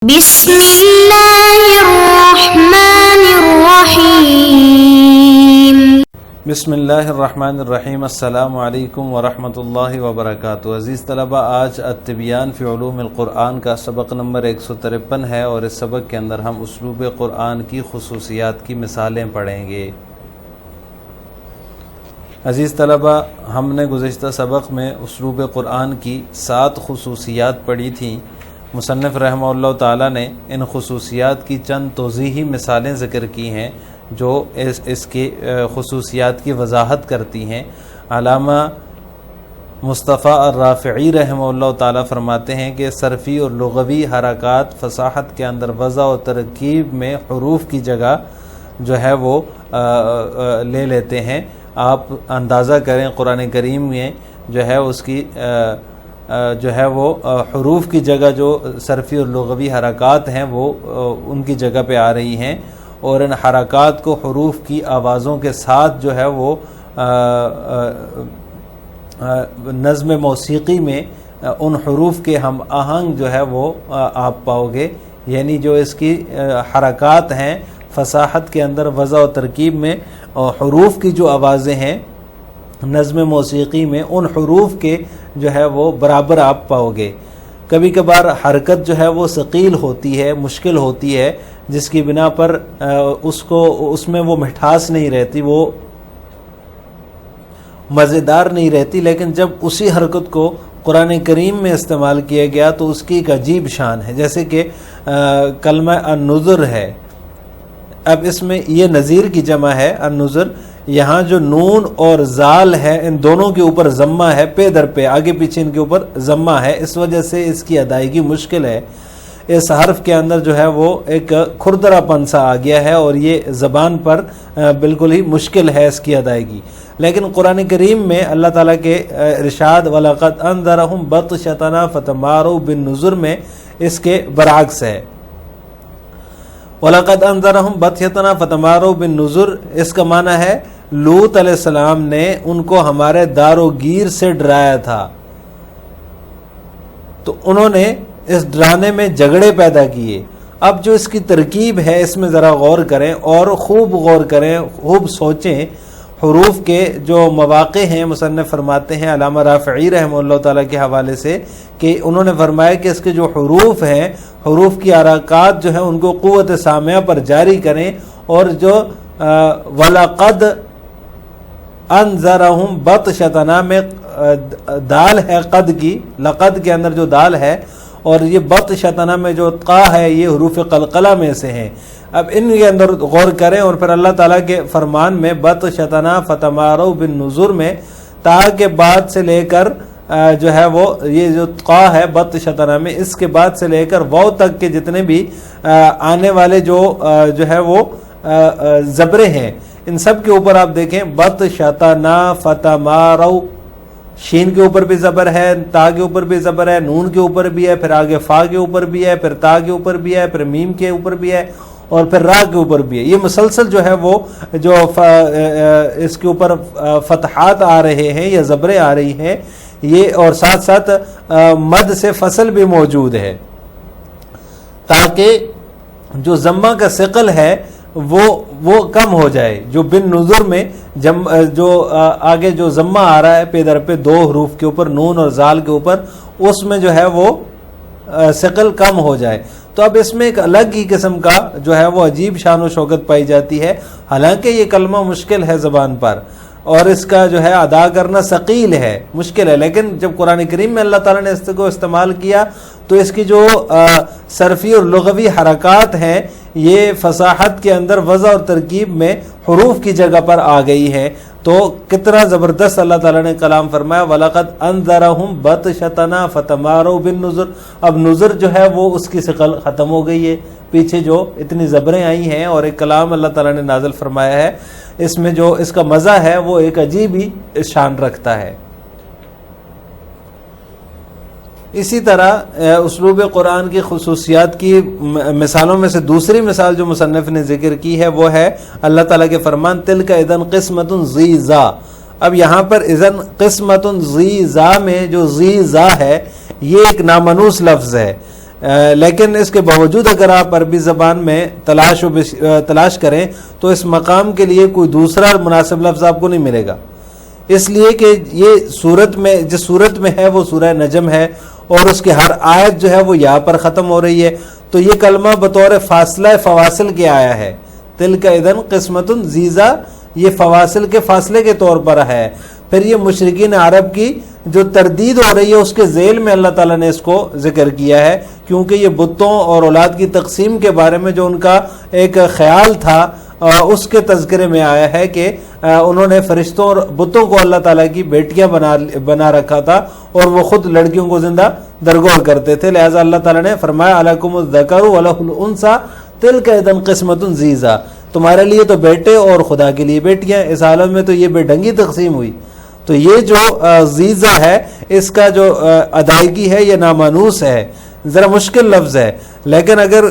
بسم اللہ الرحمن الرحیم۔ بسم اللہ الرحمن الرحیم۔ السلام علیکم ورحمۃ اللہ وبرکاتہ۔ عزیز طلبہ، آج التبیان فی علوم القرآن کا سبق نمبر 153 ہے، اور اس سبق کے اندر ہم اسلوب قرآن کی خصوصیات کی مثالیں پڑھیں گے۔ عزیز طلبہ، ہم نے گزشتہ سبق میں اسلوب قرآن کی 7 خصوصیات پڑھی تھیں۔ مصنف رحمہ اللہ تعالیٰ نے ان خصوصیات کی چند توضیحی مثالیں ذکر کی ہیں جو اس کی خصوصیات کی وضاحت کرتی ہیں۔ علامہ مصطفیٰ الرافعی رحمہ اللہ تعالیٰ فرماتے ہیں کہ صرفی اور لغوی حرکات فصاحت کے اندر وضع و ترکیب میں حروف کی جگہ جو ہے وہ لے لیتے ہیں۔ آپ اندازہ کریں، قرآن کریم میں جو ہے اس کی جو ہے وہ حروف کی جگہ جو صرفی اور لغوی حرکات ہیں وہ ان کی جگہ پہ آ رہی ہیں، اور ان حرکات کو حروف کی آوازوں کے ساتھ جو ہے وہ نظم موسیقی میں ان حروف کے ہم آہنگ جو ہے وہ آپ پاؤ گے، یعنی جو اس کی حرکات ہیں فصاحت کے اندر وضع و ترکیب میں، اور حروف کی جو آوازیں ہیں نظم موسیقی میں ان حروف کے جو ہے وہ برابر آپ پاؤ گے۔ کبھی کبھار حرکت جو ہے وہ ثقیل ہوتی ہے، مشکل ہوتی ہے، جس کی بنا پر اس میں وہ مٹھاس نہیں رہتی، وہ مزیدار نہیں رہتی، لیکن جب اسی حرکت کو قرآن کریم میں استعمال کیا گیا تو اس کی ایک عجیب شان ہے۔ جیسے کہ کلمہ النذر ہے، اب اس میں یہ نذیر کی جمع ہے النذر، یہاں جو نون اور زال ہے ان دونوں کے اوپر ضمہ ہے، پے در پے، آگے پیچھے ان کے اوپر ضمہ ہے، اس وجہ سے اس کی ادائیگی مشکل ہے۔ اس حرف کے اندر جو ہے وہ ایک کھردرا پن سا آ گیا ہے، اور یہ زبان پر بالکل ہی مشکل ہے اس کی ادائیگی۔ لیکن قرآن کریم میں اللہ تعالیٰ کے ارشاد وَلَقَدْ أَنذَرَهُمْ بَطْشَتَنَا فَتَمَارَوْا بِالنُّذُرِ میں اس کے برعکس ہے۔ وَلَقَدْ أَنذَرَهُمْ بَطْشَتَنَا فَتَمَارَوْا بِالنُّذُرِ، اس کا معنی ہے لوط علیہ السلام نے ان کو ہمارے دار و گیر سے ڈرایا تھا، تو انہوں نے اس ڈرانے میں جھگڑے پیدا کیے۔ اب جو اس کی ترکیب ہے اس میں ذرا غور کریں، اور خوب غور کریں، خوب سوچیں۔ حروف کے جو مواقع ہیں مصنف فرماتے ہیں علامہ رافعی رحمہ اللہ تعالیٰ کے حوالے سے کہ انہوں نے فرمایا کہ اس کے جو حروف ہیں، حروف کی حرکات جو ہیں ان کو قوت سامعہ پر جاری کریں، اور جو وَلَقَدْ انذرہم بطشتنا میں دال ہے قد کی، لقد کے اندر جو دال ہے، اور یہ بطشتنا میں جو قا ہے یہ حروف قلقلہ میں سے ہیں۔ اب ان کے اندر غور کریں، اور پھر اللہ تعالیٰ کے فرمان میں بطشتنا فتماروا بالنذر میں تا کے بعد سے لے کر جو ہے وہ یہ جو قا ہے بطشتنا میں، اس کے بعد سے لے کر واو تک کے جتنے بھی آنے والے جو ہے وہ زبرے ہیں، ان سب کے اوپر آپ دیکھیں بطشتنا فتماروا، شین کے اوپر بھی زبر ہے، تا کے اوپر بھی زبر ہے، نون کے اوپر بھی ہے، پھر آگے فا کے اوپر بھی ہے، پھر تا کے اوپر بھی ہے، پھر میم کے اوپر بھی ہے، اور پھر را کے اوپر بھی ہے۔ یہ مسلسل جو ہے وہ جو اس کے اوپر فتحات آ رہے ہیں یا زبریں آ رہی ہیں، یہ اور ساتھ ساتھ مد سے فصل بھی موجود ہے، تاکہ جو ضمہ کا ثقل ہے وہ کم ہو جائے۔ جو بن نظر میں جو آگے جو ضمہ آ رہا ہے پے در پہ 2 حروف کے اوپر، نون اور زال کے اوپر، اس میں جو ہے وہ ثقل کم ہو جائے۔ تو اب اس میں ایک الگ ہی قسم کا جو ہے وہ عجیب شان و شوکت پائی جاتی ہے، حالانکہ یہ کلمہ مشکل ہے زبان پر، اور اس کا جو ہے ادا کرنا ثقیل ہے، مشکل ہے، لیکن جب قرآن کریم میں اللہ تعالیٰ نے اس کو استعمال کیا تو اس کی جو صرفی اور لغوی حرکات ہیں یہ فصاحت کے اندر وضع اور ترکیب میں حروف کی جگہ پر آ گئی ہیں۔ تو کتنا زبردست اللہ تعالیٰ نے کلام فرمایا وَلَقَدْ أَنذَرَهُمْ بَطْشَتَنَا فَتَمَارَوْا بِالنُّذُرِ۔ اب نذر جو ہے وہ اس کی ثقل ختم ہو گئی ہے، پیچھے جو اتنی زبریں آئی ہیں اور ایک کلام اللہ تعالیٰ نے نازل فرمایا ہے، اس میں جو اس کا مزہ ہے وہ ایک عجیب ہی شان رکھتا ہے۔ اسی طرح اسلوب قرآن کی خصوصیات کی مثالوں میں سے دوسری مثال جو مصنف نے ذکر کی ہے وہ ہے اللہ تعالیٰ کے فرمان تلک اذن قسمۃ ضیزا۔ اب یہاں پر اذن قسمۃ ضیزا میں جو ضیزا ہے یہ ایک نامنوس لفظ ہے، لیکن اس کے باوجود اگر آپ عربی زبان میں تلاش کریں تو اس مقام کے لیے کوئی دوسرا مناسب لفظ آپ کو نہیں ملے گا، اس لیے کہ یہ صورت میں جس صورت میں ہے وہ سورہ نجم ہے، اور اس کی ہر آیت جو ہے وہ یا پر ختم ہو رہی ہے، تو یہ کلمہ بطور فاصلہ فواصل کے آیا ہے، تلک اذن قسمت ضیزہ، یہ فواصل کے فاصلے کے طور پر ہے۔ پھر یہ مشرکین عرب کی جو تردید ہو رہی ہے اس کے ذیل میں اللہ تعالیٰ نے اس کو ذکر کیا ہے، کیونکہ یہ بتوں اور اولاد کی تقسیم کے بارے میں جو ان کا ایک خیال تھا اس کے تذکرے میں آیا ہے کہ انہوں نے فرشتوں اور بتوں کو اللہ تعالیٰ کی بیٹیاں بنا رکھا تھا، اور وہ خود لڑکیوں کو زندہ درگور کرتے تھے، لہٰذا اللہ تعالیٰ نے فرمایا الکم الذکر ولہ الانثی تلک اذا قسمۃ ضیزہ، تمہارے لیے تو بیٹے اور خدا کے لیے بیٹیاں، اس حالت میں تو یہ بے ڈنگی تقسیم ہوئی۔ تو یہ جو ضیزہ ہے اس کا جو ادائیگی ہے یہ نامانوس ہے، ذرا مشکل لفظ ہے، لیکن اگر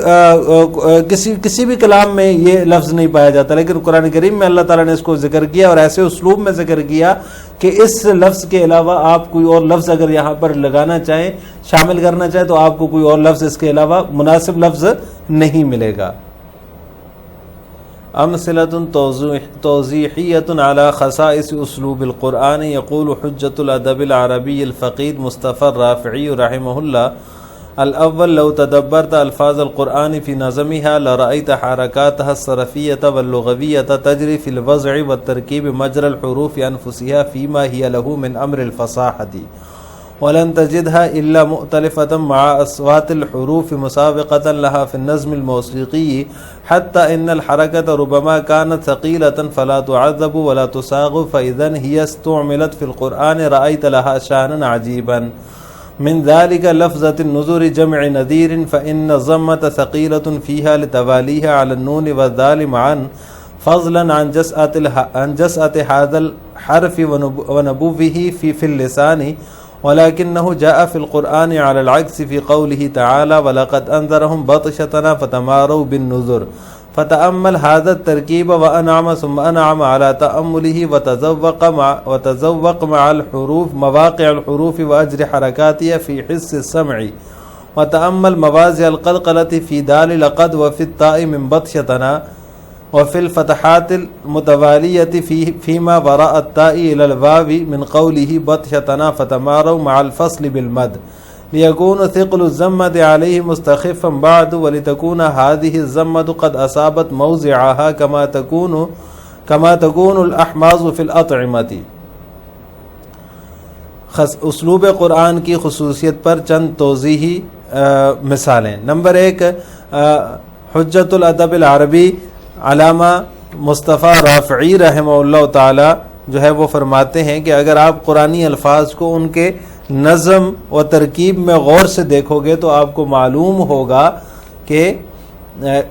کسی بھی کلام میں یہ لفظ نہیں پایا جاتا، لیکن قرآن کریم میں اللہ تعالیٰ نے اس کو ذکر کیا، اور ایسے اسلوب میں ذکر کیا کہ اس لفظ کے علاوہ آپ کوئی اور لفظ اگر یہاں پر لگانا چاہیں، شامل کرنا چاہیں، تو آپ کو کوئی اور لفظ اس کے علاوہ مناسب لفظ نہیں ملے گا۔ امثلة توضیحیة على خصائص اسلوب القرآن، یقول حجة الادب العربی الفقید مصطفی الرافعی رحمہ اللہ: الاول لو تدبرت الفاظ القرآن في نظمها لرأيت حركاتها الصرفية واللغوية تجري في الوضع والتركيب مجرى الحروف أنفسها فيما هي له من أمر الفصاحة، ولن تجدها إلا مؤتلفة مع أصوات الحروف مسابقة لها في النظم الموسيقي، حتى إن الحركة ربما كانت ثقيلة فلا تعذب ولا تصاغ، فإذا هي استعملت في القرآن رأيت لها شأنا عجيبا. من ذلك لفظة النذر جمع نذير، فإن الضمة ثقيلة فيها لتواليها على النون والذال معا، فضلا عن جسأة هذا الحرف ونبوه في اللسان، ولكنه جاء في القرآن على العكس في قوله تعالى: ولقد أنذرهم بطشتنا فتماروا بالنذر. فتأمل هذا التركيب وأنعم ثم أنعم على تأمله، وتذوق مع الحروف مواقع الحروف وأجر حركاتها في حس السمع، وتأمل موازع القلقلة في دال لقد وفي التاء من بطشتنا، وفي الفتحات المتوالية فيما وراء التاء إلى الواو من قوله بطشتنا فتماروا مع الفصل بالمد، ليكون ثقل الزمة عليه مستخفا بعد، ولتكون هذه الزمة قد أصابت موضعها كما تكون الأحماز في الأطعمة. اسلوب قرآن کی خصوصیت پر چند توضیحی مثالیں۔ نمبر 1، حجت الادب العربی علامہ مصطفی رافعی رحمہ اللہ تعالی جو ہے وہ فرماتے ہیں کہ اگر آپ قرآنی الفاظ کو ان کے نظم و ترکیب میں غور سے دیکھو گے تو آپ کو معلوم ہوگا کہ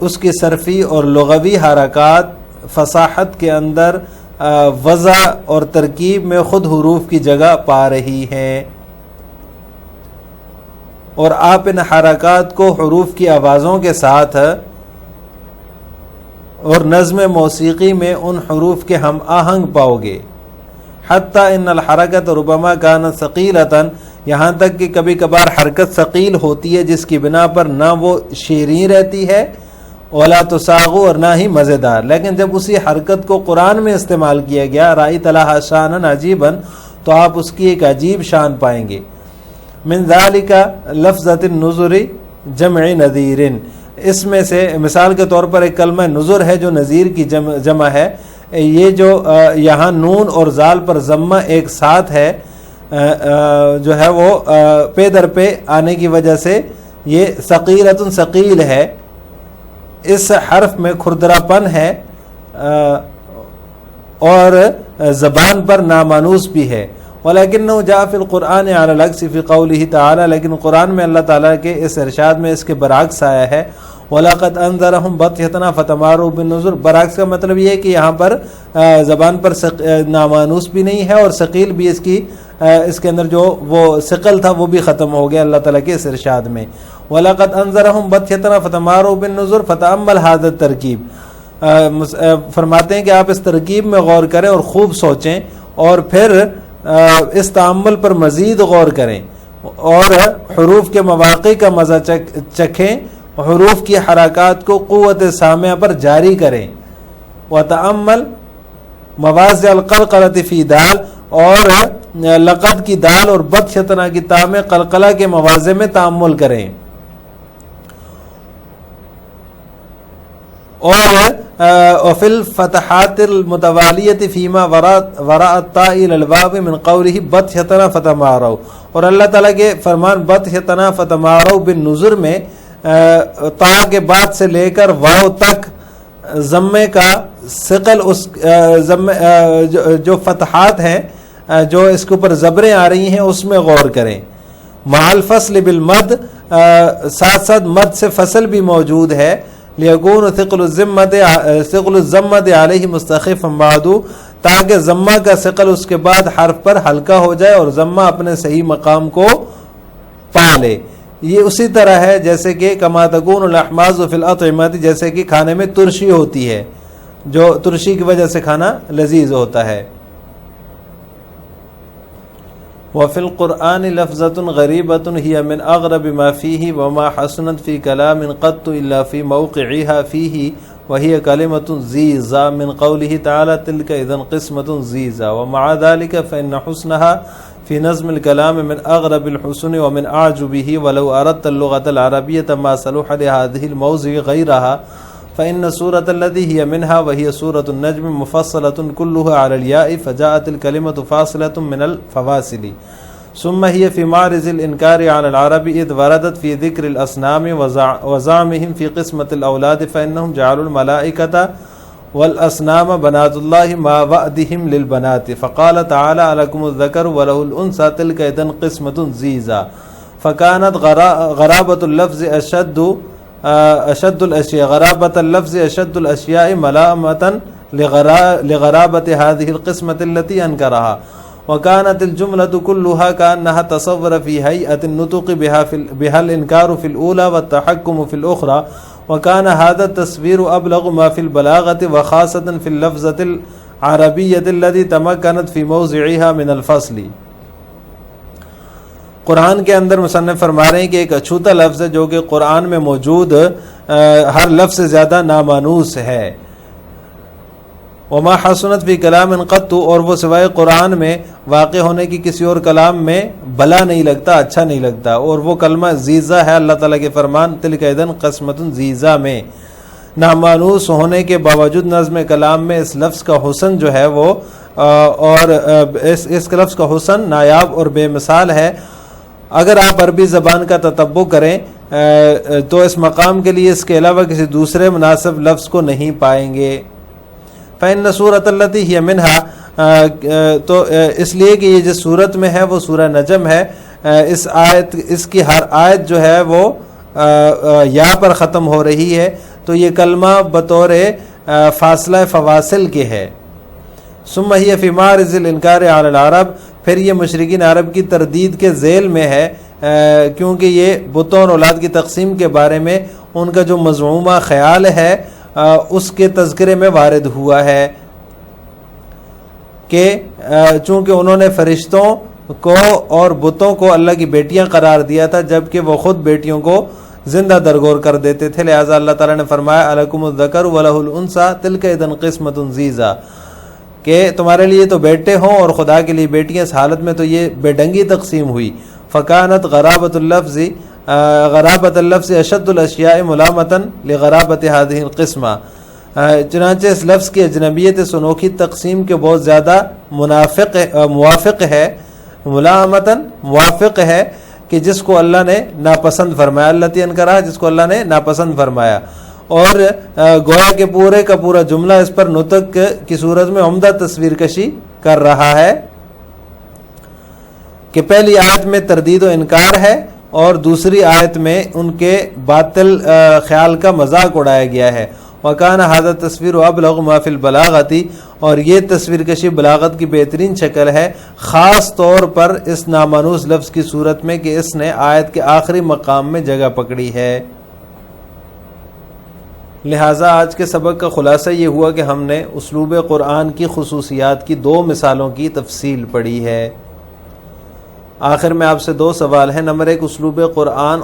اس کی صرفی اور لغوی حرکات فصاحت کے اندر وضع اور ترکیب میں خود حروف کی جگہ پا رہی ہیں، اور آپ ان حرکات کو حروف کی آوازوں کے ساتھ اور نظم موسیقی میں ان حروف کے ہم آہنگ پاؤ گے۔ حتی ان الحرکت ربما کانت ثقیلۃ، یہاں تک کہ کبھی کبھار حرکت ثقیل ہوتی ہے جس کی بنا پر نہ وہ شیریں رہتی ہے ولا تساغ، اور نہ ہی مزیدار، لیکن جب اسی حرکت کو قرآن میں استعمال کیا گیا رأیت لہا شأنا عجیبا، تو آپ اس کی ایک عجیب شان پائیں گے۔ من ذالک لفظۃ النذر جمع نذیر، اس میں سے مثال کے طور پر ایک کلمہ نذر ہے جو نذیر کی جمع ہے، یہ جو یہاں نون اور زال پر ضمہ ایک ساتھ ہے جو ہے وہ پے در پہ آنے کی وجہ سے یہ ثقیلۃ ثقیل ہے، اس حرف میں کھردرا پن ہے اور زبان پر نامانوس بھی ہے۔ وَلَكِنَّهُ جَاءَ فِي الْقُرْآنِ عَلَى الْعَكْسِ فِي قَوْلِهِ تَعَالَى، لیکن قرآن میں اللہ تعالیٰ کے اس ارشاد میں اس کے برعکس آیا ہے وَلَقَدْ أَنذَرَهُمْ بَطْشَتَنَا فَتَمَارَوْا بِالنُّذُرِ، برعکس کا مطلب یہ ہے کہ یہاں پر زبان پر نامانوس بھی نہیں ہے اور ثقیل بھی اس کے اندر جو وہ ثقل تھا وہ بھی ختم ہو گیا اللہ تعالیٰ کے اس ارشاد میں۔ وَلَقَدْ أَنذَرَهُمْ بَطْشَتَنَا فَتَمَارَوْا بِالنُّذُرِ فَتَأَمَّلْ هَذَا الترکیب، فرماتے ہیں کہ آپ اس ترکیب میں غور کریں اور خوب سوچیں، اور پھر اس تعامل پر مزید غور کریں۔ اور حروف کے مواقع کا مزہ چکھیں، حروف کی حرکات کو قوت سامعہ پر جاری کریں۔ وتأمل مواضع القلقلۃ فی دال، اور لقد کی دال اور بط شطنا کی تا میں قلقلہ کے مواضع میں تأمل کریں۔ اور فی الفتحات المتوالیۃ فیما وراء الطاء الی الواو من قولہ بط شطنا فتماروا، اور اللہ تعالیٰ کے فرمان بط شطنا فتماروا بالنذر میں تا کے بعد سے لے کر واو تک ضمے کا ثقل، اس جو فتحات ہیں جو اس کے اوپر زبریں آ رہی ہیں اس میں غور کریں۔ مع الفصل بالمد، ساتھ ساتھ مد سے فصل بھی موجود ہے۔ لیکون ثقل الضمۃ علیہ مستخفا بعدو، تاکہ ضمہ کا ثقل اس کے بعد حرف پر ہلکا ہو جائے اور ضمہ اپنے صحیح مقام کو پا لے۔ یہ اسی طرح ہے جیسے کہ کما تکون الاحماض فی الاطعمۃ، جیسے کہ کھانے میں ترشی ہوتی ہے، جو ترشی کی وجہ سے کھانا لذیذ ہوتا ہے۔ وفی القرآن لفظۃ غریبۃ ہی من اغرب ما فیہ وما حسنت فی کلام قط الا فی موقعها فیہ وہی کلمۃ ذیزا من قولہ تعالی تلک اذا قسمۃ ذیزا ومع ذلک فإن حسنها في نظم الكلام من أغرب الحسن ومن أعجبه ولو أردت اللغة العربية ما صلح لهذه الموضع غيرها فإن سورة التي هي منها وهي سورة النجم مفصلة كلها على الياء فجاءت الكلمة فاصلة من الفواصل، ثم هي في معرض الإنكار على العرب إذ وردت في ذكر الأصنام وزعمهم في قسمة الأولاد فإنهم جعلوا الملائكة والأصنام بنات الله ما وعدهم للبنات فقال تعالى لكم الذكر وله الأنثى تلك إذا قسمة ضيزى، فكانت غرابة اللفظ أشد الأشياء غرابة اللفظ أشد الأشياء ملامة لغرابة هذه القسمة التي أنكرها، وكانت الجملة كلها كأنها تصور في هيئة النطق بها الإنكار في الأولى والتحكم في الأخرى، وكان هذا التصوير أبلغ ما في البلاغة وخاصة في اللفظة العربية التي تمكنت في موضعها من الفصل۔ قرآن کے اندر مصنف فرما رہے ہیں کہ ایک اچھوتا لفظ ہے جو کہ قرآن میں موجود ہر لفظ سے زیادہ نامانوس ہے۔ وما حسنت فی کلام قط، اور وہ سوائے قرآن میں واقع ہونے کی کسی اور کلام میں بھلا نہیں لگتا، اچھا نہیں لگتا، اور وہ کلمہ زیزا ہے اللہ تعالیٰ کے فرمان تلک اذن قسمۃ زیزا میں۔ نامانوس ہونے کے باوجود نظم کلام میں اس لفظ کا حسن جو ہے وہ اور اس لفظ کا حسن نایاب اور بے مثال ہے۔ اگر آپ عربی زبان کا تتبع کریں تو اس مقام کے لیے اس کے علاوہ کسی دوسرے مناسب لفظ کو نہیں پائیں گے۔ فإن سورة التي هي منها، تو اس لیے کہ یہ جس صورت میں ہے وہ سورہ نجم ہے، اس کی ہر آیت جو ہے وہ یا پر ختم ہو رہی ہے، تو یہ کلمہ بطور فاصلہ فواصل کے ہے۔ ثم هي في معرض الانکار على العرب، پھر یہ مشرکین عرب کی تردید کے ذیل میں ہے، کیونکہ یہ بتوں اور اولاد کی تقسیم کے بارے میں ان کا جو مزعومہ خیال ہے اس کے تذکرے میں وارد ہوا ہے کہ چونکہ انہوں نے فرشتوں کو اور بتوں کو اللہ کی بیٹیاں قرار دیا تھا جبکہ وہ خود بیٹیوں کو زندہ درگور کر دیتے تھے، لہٰذا اللہ تعالیٰ نے فرمایا الکم الذکر ولہ الانثی تلک اذا قسمۃ ضیزا، کہ تمہارے لیے تو بیٹے ہوں اور خدا کے لیے بیٹیاں، اس حالت میں تو یہ بے ڈنگی تقسیم ہوئی۔ فکانت غرابت اللفظ اشد الاشیاء ملامتا لغرابت هذه القسمہ، چنانچہ اس لفظ کی اجنبیت اس انوکھی تقسیم کے بہت زیادہ موافق ہے، ملامتا موافق ہے کہ جس کو اللہ نے ناپسند فرمایا، التی انکرہ، جس کو اللہ نے ناپسند فرمایا، اور گویا کہ پورے کا پورا جملہ اس پر نطق کی صورت میں عمدہ تصویر کشی کر رہا ہے کہ پہلی آیت میں تردید و انکار ہے اور دوسری آیت میں ان کے باطل خیال کا مذاق اڑایا گیا ہے۔ وَكَانَ هَذَا التَّصْوِيرُ أَبْلَغُ مَا فِي الْبَلَاغَةِ، اور یہ تصویر کشی بلاغت کی بہترین شکل ہے، خاص طور پر اس نامانوس لفظ کی صورت میں کہ اس نے آیت کے آخری مقام میں جگہ پکڑی ہے۔ لہٰذا آج کے سبق کا خلاصہ یہ ہوا کہ ہم نے اسلوب قرآن کی خصوصیات کی 2 مثالوں کی تفصیل پڑھی ہے۔ آخر میں آپ سے 2 سوال ہیں۔ نمبر 1، اسلوب قرآن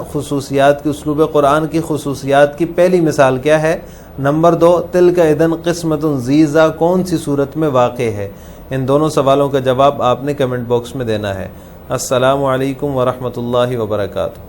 اسلوب قرآن کی خصوصیات کی پہلی مثال کیا ہے؟ نمبر 2، تلک اذن قسمت ضیزہ کون سی صورت میں واقع ہے؟ ان دونوں سوالوں کا جواب آپ نے کمنٹ باکس میں دینا ہے۔ السلام علیکم ورحمۃ اللہ وبرکاتہ۔